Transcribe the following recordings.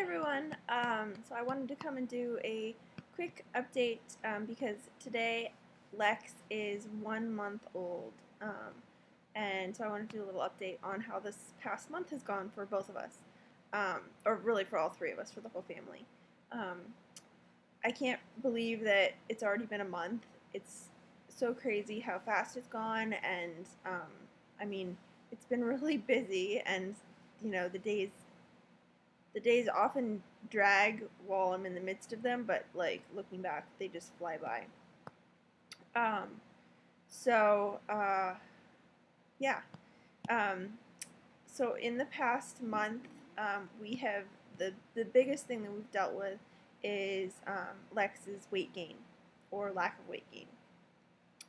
Everyone. So I wanted to come and do a quick update because today Lex is 1 month old. And so I wanted to do a little update on how this past month has gone for both of us, or really for all three of us, for the whole family. Um, I can't believe that it's already been a month. It's so crazy how fast it's gone, and I mean, it's been really busy, and the days often drag while I'm in the midst of them, but like looking back, they just fly by. Um, so yeah. Um, so in the past month, we have the biggest thing that we've dealt with is Lex's weight gain or lack of weight gain,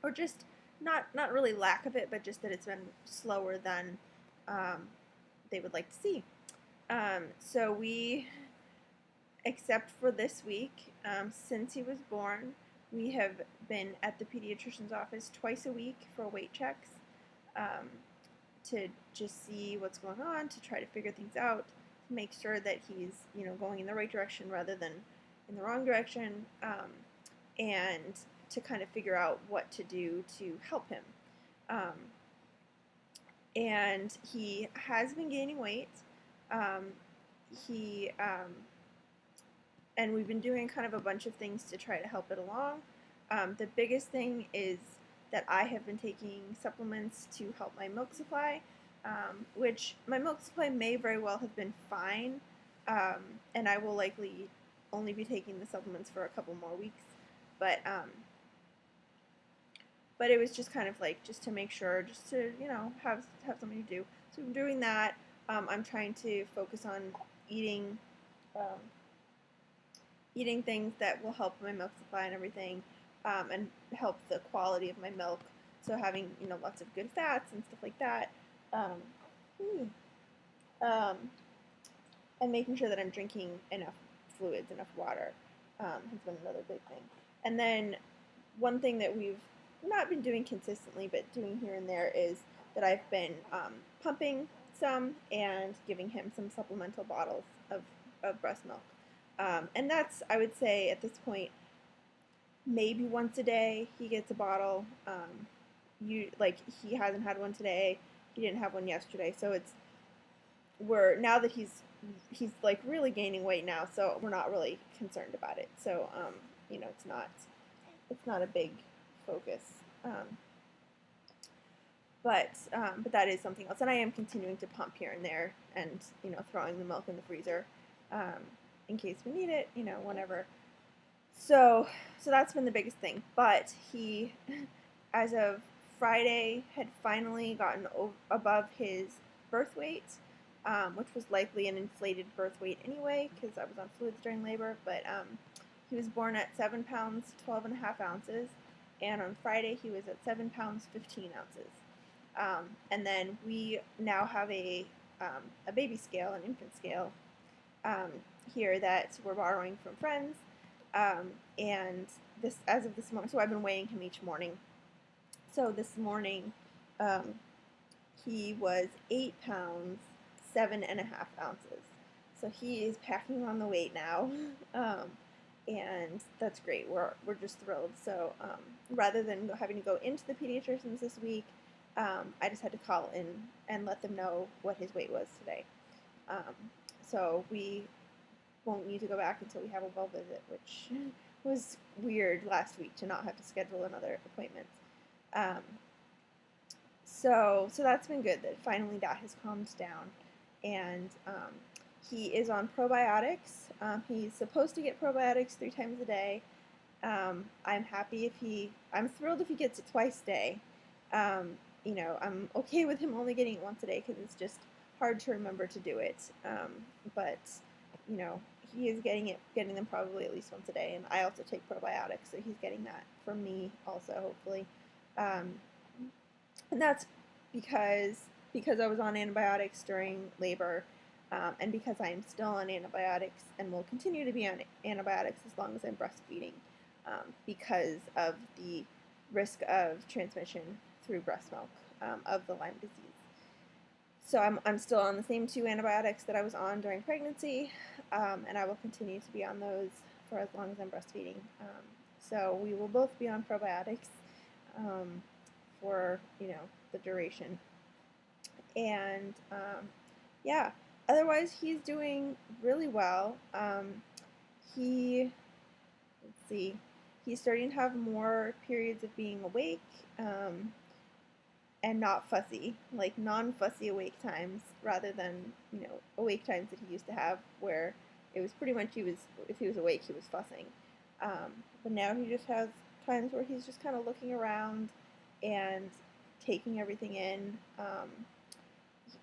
or just not really lack of it, but just that it's been slower than they would like to see. So we, except for this week, since he was born, we have been at the pediatrician's office twice a week for weight checks, to just see what's going on, to try to figure things out, to make sure that he's going in the right direction rather than in the wrong direction, and to kind of figure out what to do to help him. And he has been gaining weight. He and we've been doing kind of a bunch of things to try to help it along. The biggest thing is that I have been taking supplements to help my milk supply, which my milk supply may very well have been fine, and I will likely only be taking the supplements for a couple more weeks, but it was just kind of like just to make sure, just to have something to do. So I'm doing that. I'm trying to focus on eating eating things that will help my milk supply and everything, and help the quality of my milk. So having lots of good fats and stuff like that, um, and making sure that I'm drinking enough fluids, enough water, has been another big thing. And then one thing that we've not been doing consistently, but doing here and there, is that I've been pumping some and giving him some supplemental bottles of breast milk. And that's, I would say, at this point, maybe once a day he gets a bottle. He hasn't had one today. He didn't have one yesterday. So now that he's like really gaining weight now, so we're not really concerned about it. So it's not a big focus. But that is something else, and I am continuing to pump here and there, and throwing the milk in the freezer, in case we need it, whenever. So that's been the biggest thing. But he, as of Friday, had finally gotten above his birth weight, which was likely an inflated birth weight anyway, because I was on fluids during labor. But he was born at 7 pounds 12.5 ounces, and on Friday he was at 7 pounds 15 ounces. And then we now have a baby scale, an infant scale, here that we're borrowing from friends. And as of this morning, so I've been weighing him each morning. So this morning, he was 8 pounds 7.5 ounces. So he is packing on the weight now, and that's great. We're just thrilled. So rather than having to go into the pediatricians this week, I just had to call in and let them know what his weight was today. So we won't need to go back until we have a well visit, which was weird last week to not have to schedule another appointment. So that's been good, that finally that has calmed down, and he is on probiotics. He's supposed to get probiotics 3 times a day. I'm thrilled if he gets it twice a day. I'm okay with him only getting it once a day because it's just hard to remember to do it. But he is getting them probably at least once a day, and I also take probiotics, so he's getting that from me also, hopefully. And that's because I was on antibiotics during labor, and because I am still on antibiotics and will continue to be on antibiotics as long as I'm breastfeeding, because of the risk of transmission through breast milk of the Lyme disease. So I'm still on the same 2 antibiotics that I was on during pregnancy, and I will continue to be on those for as long as I'm breastfeeding. So we will both be on probiotics for, you know, the duration. And yeah, otherwise he's doing really well. He, let's see, he's starting to have more periods of being awake. And not fussy, like non-fussy awake times, rather than, you know, awake times that he used to have, where it was pretty much if he was awake, he was fussing. But now he just has times where he's just kind of looking around and taking everything in.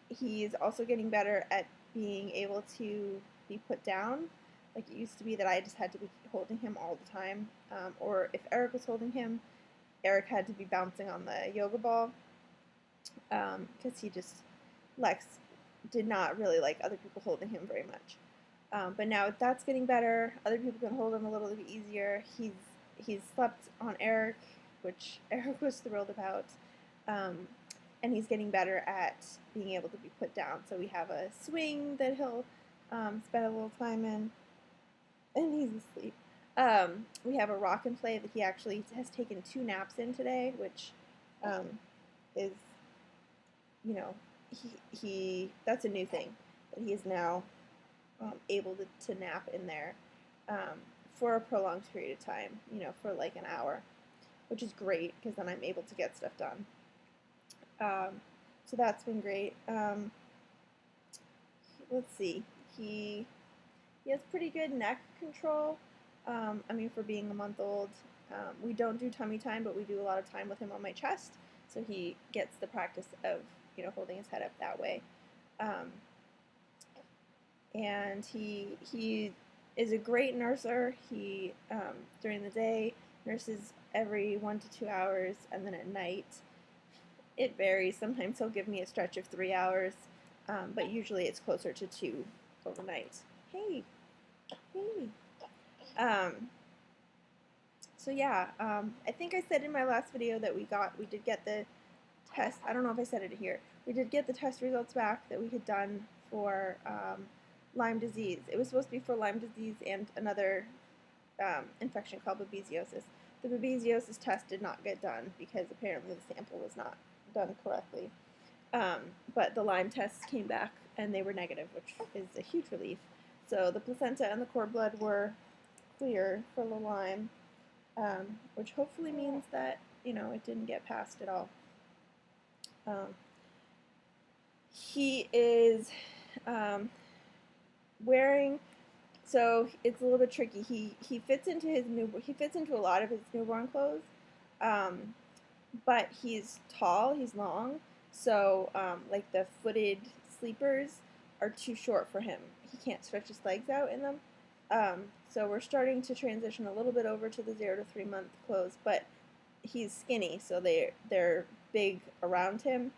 He's also getting better at being able to be put down. Like, it used to be that I just had to be holding him all the time, or if Eric was holding him, Eric had to be bouncing on the yoga ball, because Lex did not really like other people holding him very much. But now that's getting better. Other people can hold him a little bit easier. He's slept on Eric, which Eric was thrilled about. And he's getting better at being able to be put down. So we have a swing that he'll spend a little time in, and he's asleep. We have a rock and play that he actually has taken 2 naps in today, which is, you know, he that's a new thing, that he is now able to nap in there for a prolonged period of time, you know, for like an hour, which is great because then I'm able to get stuff done. So that's been great. Let's see, he has pretty good neck control. I mean, for being a month old, we don't do tummy time, but we do a lot of time with him on my chest, so he gets the practice of, you know, holding his head up that way. And he is a great nurser. He, during the day, nurses every 1 to 2 hours, and then at night, it varies. Sometimes he'll give me a stretch of 3 hours, but usually it's closer to 2 overnight. Hey. So yeah, I think I said in my last video that we did get the test. I don't know if I said it here. We did get the test results back that we had done for Lyme disease. It was supposed to be for Lyme disease and another infection called babesiosis. The babesiosis test did not get done because apparently the sample was not done correctly. But the Lyme tests came back and they were negative, which is a huge relief. So the placenta and the cord blood were clear for the Lyme, which hopefully means that, you know, it didn't get passed at all. He is wearing, so it's a little bit tricky. He fits into a lot of his newborn clothes, but he's tall, he's long, so like the footed sleepers are too short for him. He can't stretch his legs out in them. So we're starting to transition a little bit over to the 0 to 3 month clothes, but he's skinny, so they're big around him.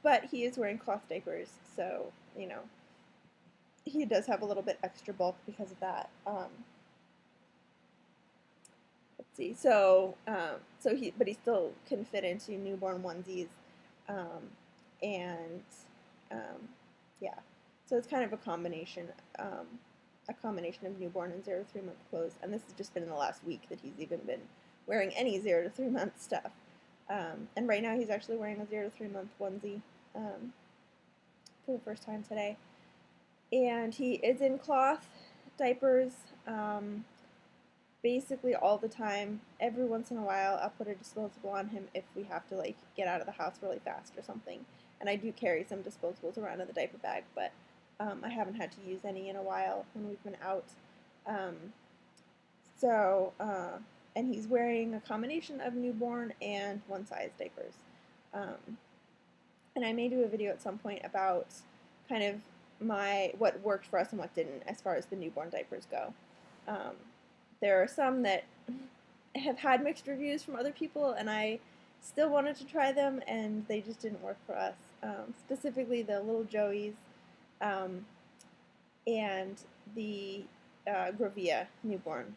But he is wearing cloth diapers, so, you know, he does have a little bit extra bulk because of that. Let's see, but he still can fit into newborn onesies, yeah. So it's kind of a combination of newborn and 0 to 3 month clothes, and this has just been in the last week that he's even been wearing any 0 to 3 month stuff. And right now he's actually wearing a 0 to 3 month onesie for the first time today. And he is in cloth diapers basically all the time. Every once in a while I'll put a disposable on him if we have to, like, get out of the house really fast or something. And I do carry some disposables around in the diaper bag, but I haven't had to use any in a while when we've been out. And he's wearing a combination of newborn and one-size diapers. And I may do a video at some point about kind of what worked for us and what didn't as far as the newborn diapers go. There are some that have had mixed reviews from other people, and I still wanted to try them, and they just didn't work for us. Specifically the little Joeys and the Grovia newborn.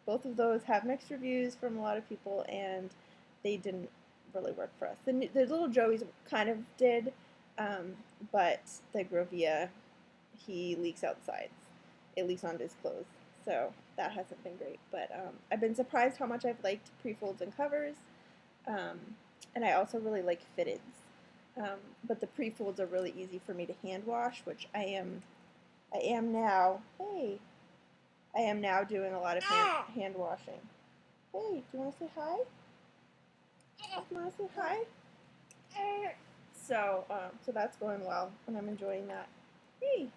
Both of those have mixed reviews from a lot of people, and they didn't really work for us. The little Joeys kind of did, But the Grovia, he leaks out the sides. It leaks onto his clothes. So that hasn't been great. But I've been surprised how much I've liked pre-folds and covers. Um, and I also really like fitteds. But the pre-folds are really easy for me to hand wash, which I am now. Hey, I am now doing a lot of hand washing. Hey, do you want to say hi? Do you want to say hi? So that's going well, and I'm enjoying that. Hey.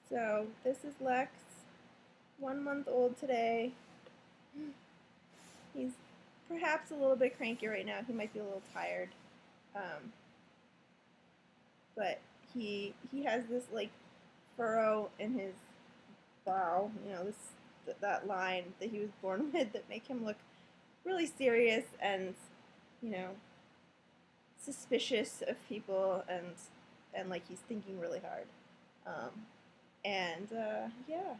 So this is Lex, 1 month old today. He's perhaps a little bit cranky right now. He might be a little tired, but he has this like furrow in his brow. You know, that line that he was born with that make him look really serious and, you know, suspicious of people and like he's thinking really hard. Yeah,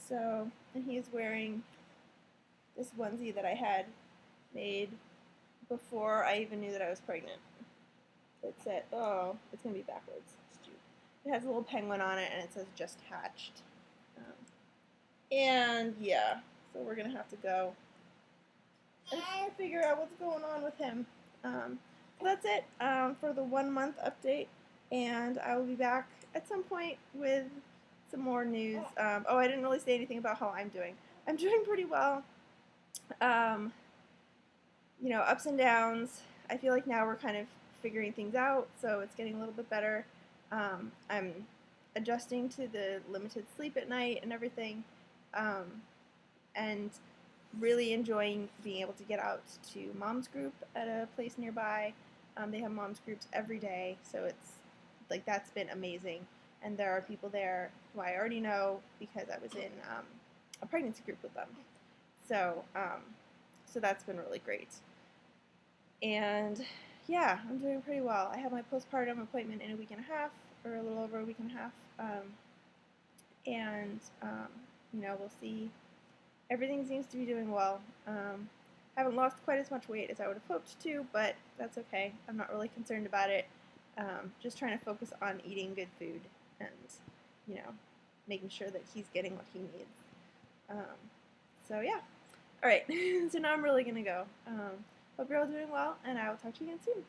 so, and he's wearing this onesie that I had made before I even knew that I was pregnant. It said, oh, it's going to be backwards. It has a little penguin on it and it says just hatched. And yeah, so we're going to have to go and figure out what's going on with him. So that's it for the 1 month update, and I will be back at some point with some more news. Oh, I didn't really say anything about how I'm doing. I'm doing pretty well. You know, ups and downs. I feel like now we're kind of figuring things out, so it's getting a little bit better. I'm adjusting to the limited sleep at night and everything, and really enjoying being able to get out to mom's group at a place nearby. They have mom's groups every day, so it's like that's been amazing. And there are people there who I already know because I was in a pregnancy group with them. So so that's been really great. And yeah, I'm doing pretty well. I have my postpartum appointment in a week and a half, or a little over a week and a half. You know, we'll see. Everything seems to be doing well. Haven't lost quite as much weight as I would have hoped to, but that's okay. I'm not really concerned about it. Just trying to focus on eating good food and, you know, making sure that he's getting what he needs. So yeah. All right. So now I'm really going to go. Hope you're all doing well, and I will talk to you again soon.